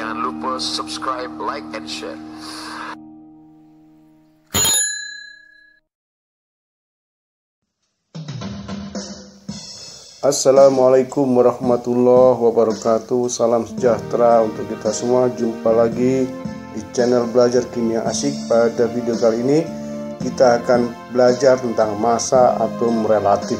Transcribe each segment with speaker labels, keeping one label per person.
Speaker 1: Jangan lupa subscribe, like, and share.
Speaker 2: Assalamualaikum warahmatullahi wabarakatuh. Salam sejahtera untuk kita semua. Jumpa lagi di channel Belajar Kimia Asik. Pada video kali ini kita akan belajar tentang massa atom relatif.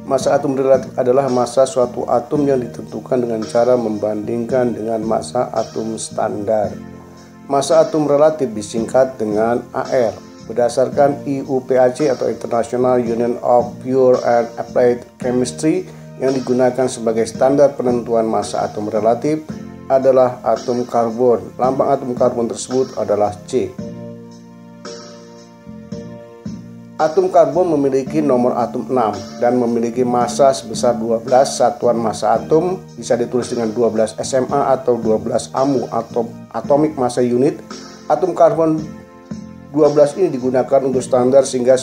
Speaker 2: Massa atom relatif adalah massa suatu atom yang ditentukan dengan cara membandingkan dengan massa atom standar. Massa atom relatif disingkat dengan AR. Berdasarkan IUPAC atau International Union of Pure and Applied Chemistry yang digunakan sebagai standar penentuan massa atom relatif adalah atom karbon. Lambang atom karbon tersebut adalah C. Atom karbon memiliki nomor atom 6 dan memiliki massa sebesar 12. Satuan massa atom bisa ditulis dengan 12 SMA atau 12 AMU atau atomic massa unit. Atom karbon 12 ini digunakan untuk standar sehingga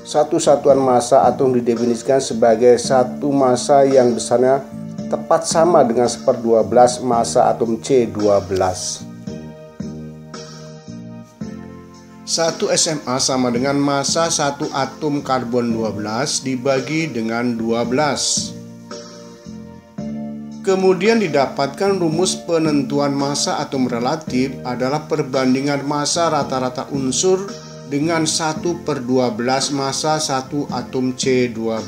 Speaker 2: satu satuan massa atom didefinisikan sebagai satu massa yang besarnya tepat sama dengan 1/12 massa atom C12. 1 SMA sama dengan massa satu atom karbon 12 dibagi dengan 12. Kemudian didapatkan rumus penentuan massa atom relatif adalah perbandingan massa rata-rata unsur dengan 1/12 massa satu atom C12.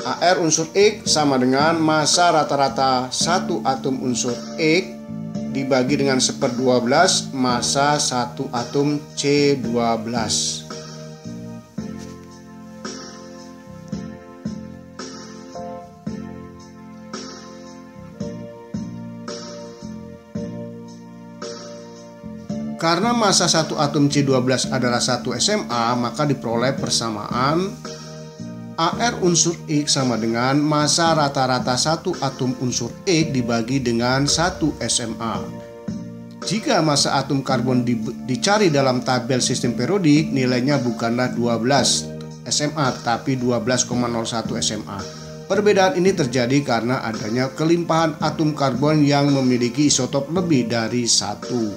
Speaker 2: AR unsur X sama dengan massa rata-rata satu atom unsur X dibagi dengan 1/12 massa satu atom C12. Karena massa satu atom C12 adalah 1 SMA, maka diperoleh persamaan AR unsur X sama dengan massa rata-rata satu atom unsur X dibagi dengan 1 SMA. Jika massa atom karbon dicari dalam tabel sistem periodik, nilainya bukanlah 12 SMA, tapi 12,01 SMA. Perbedaan ini terjadi karena adanya kelimpahan atom karbon yang memiliki isotop lebih dari 1.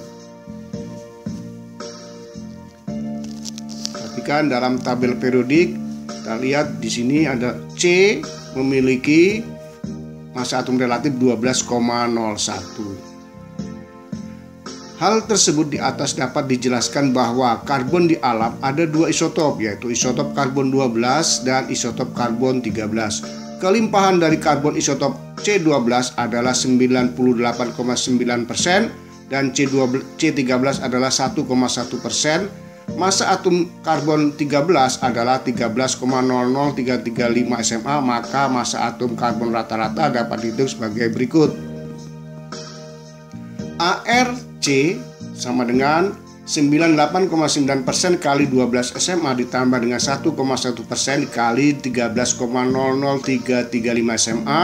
Speaker 2: Perhatikan dalam tabel periodik. Kita lihat di sini ada C memiliki massa atom relatif 12,01. Hal tersebut di atas dapat dijelaskan bahwa karbon di alam ada dua isotop, yaitu isotop karbon 12 dan isotop karbon 13. Kelimpahan dari karbon isotop C12 adalah 98,9% dan C13 adalah 1,1%. Massa atom karbon 13 adalah 13,00335 SMA, maka massa atom karbon rata-rata dapat dihitung sebagai berikut. ARC sama dengan 98,9% kali 12 SMA ditambah dengan 1,1% dikali 13,00335 SMA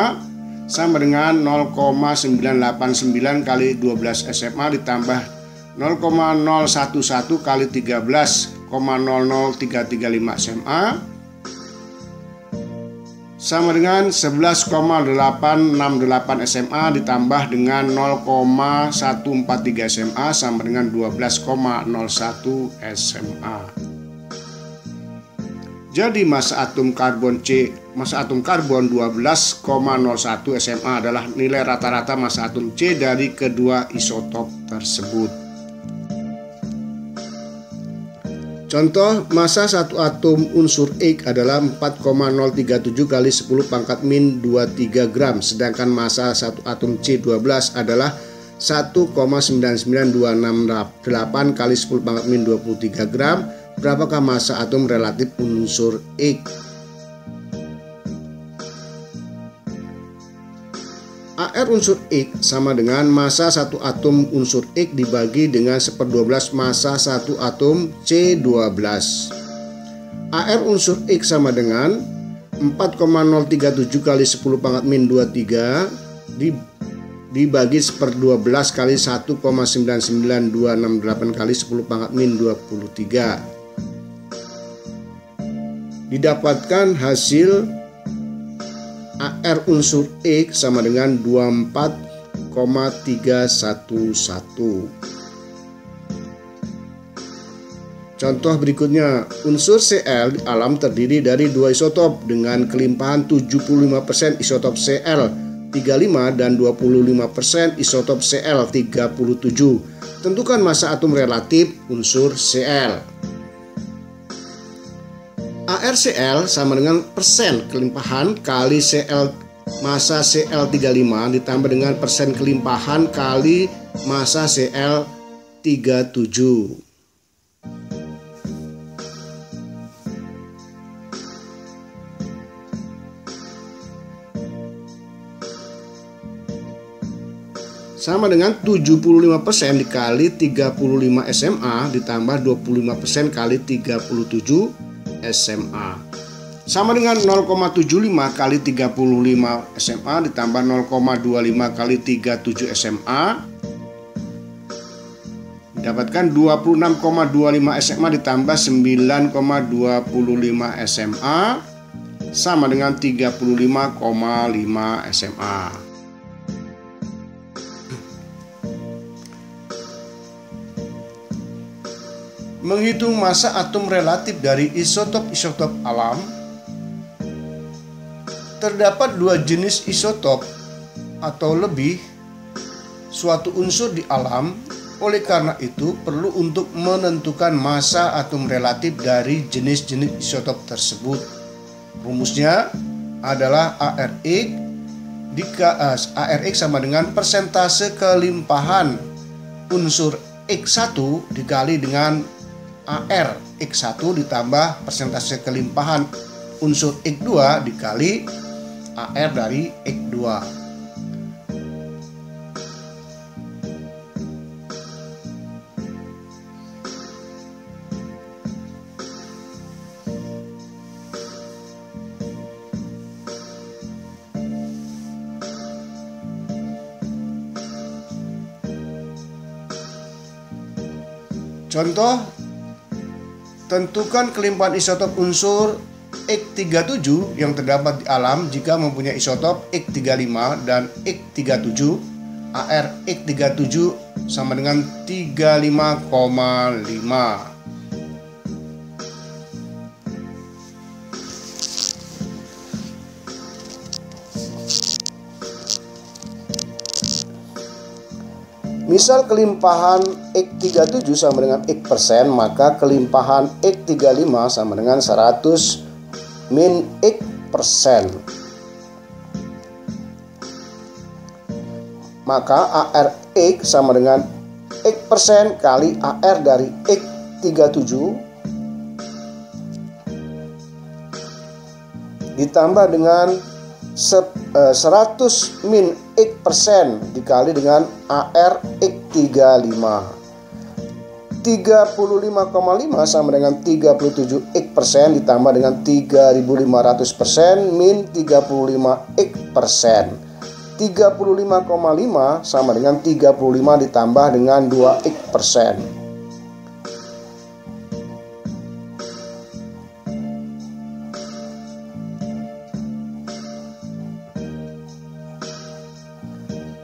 Speaker 2: sama dengan 0,989 kali 12 SMA ditambah 0,011 kali 13,00335 SMA sama dengan 11,868 SMA ditambah dengan 0,143 SMA sama dengan 12,01 SMA. Jadi massa atom karbon massa atom karbon 12,01 SMA adalah nilai rata-rata massa atom C dari kedua isotop tersebut. Contoh, massa satu atom unsur X adalah 4,037 kali 10 pangkat min 23 gram, sedangkan massa satu atom C12 adalah 1,99268 kali 10 pangkat min 23 gram. Berapakah massa atom relatif unsur X? AR unsur X sama dengan massa satu atom unsur X dibagi dengan 1/12 massa satu atom C12. AR unsur X sama dengan 4,037 kali 10 pangkat min 23 dibagi 1/12 kali 1,99268 kali 10 pangkat min 23. Didapatkan hasil AR unsur X sama dengan 24,311. Contoh berikutnya, unsur Cl di alam terdiri dari dua isotop dengan kelimpahan 75% isotop Cl35 dan 25% isotop Cl37. Tentukan massa atom relatif unsur Cl. ArCl sama dengan persen kelimpahan kali Cl massa Cl35 ditambah dengan persen kelimpahan kali massa Cl37. Sama dengan 75% dikali 35 SMA ditambah 25% kali 37 SMA. Sama dengan 0,75 kali 35 SMA ditambah 0,25 kali 37 SMA. Dapatkan 26,25 SMA ditambah 9,25 SMA sama dengan 35,5 SMA. Menghitung massa atom relatif dari isotop-isotop alam. Terdapat dua jenis isotop atau lebih suatu unsur di alam. Oleh karena itu, perlu untuk menentukan massa atom relatif dari jenis-jenis isotop tersebut. Rumusnya adalah ARX sama dengan persentase kelimpahan unsur X1 dikali dengan AR X1 ditambah persentase kelimpahan unsur X2 dikali AR dari X2. Contoh, tentukan kelimpahan isotop unsur X37 yang terdapat di alam jika mempunyai isotop X35 dan X37. AR X37 sama dengan 35,5. Misal kelimpahan X37 sama dengan X%, maka kelimpahan X35 sama dengan 100 min X%. Maka ARX sama dengan X% kali AR dari X37 ditambah dengan 100 min X% dikali dengan AR X35. 35,5 sama dengan 37 X% ditambah dengan 3500% min 35 X%. 35,5 sama dengan 35 ditambah dengan 2 X%.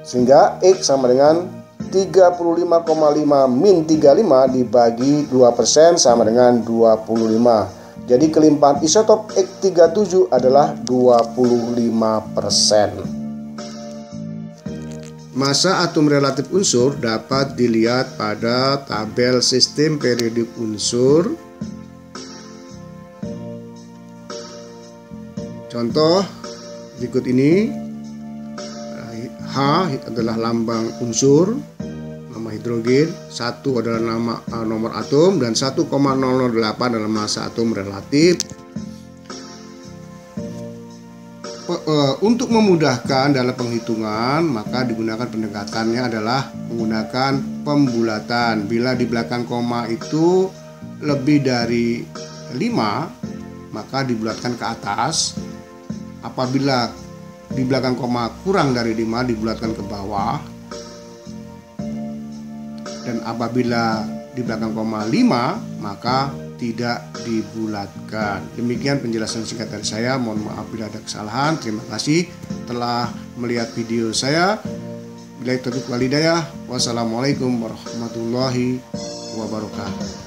Speaker 2: Sehingga X sama dengan 35,5 min 35 dibagi 2% sama dengan 25. Jadi kelimpahan isotop X37 adalah 25%. Massa atom relatif unsur dapat dilihat pada tabel sistem periodik unsur. Contoh berikut ini. H adalah lambang unsur, nama hidrogen, 1 adalah nama nomor atom, dan 1,008 adalah massa atom relatif. Untuk memudahkan dalam penghitungan, maka digunakan pendekatannya adalah menggunakan pembulatan. Bila di belakang koma itu lebih dari 5, maka dibulatkan ke atas. Apabila di belakang koma kurang dari 5 dibulatkan ke bawah. Dan apabila di belakang koma 5, maka tidak dibulatkan. Demikian penjelasan singkat dari saya. Mohon maaf bila ada kesalahan. Terima kasih telah melihat video saya. Billahi taufiq wal hidayah. Wassalamualaikum warahmatullahi wabarakatuh.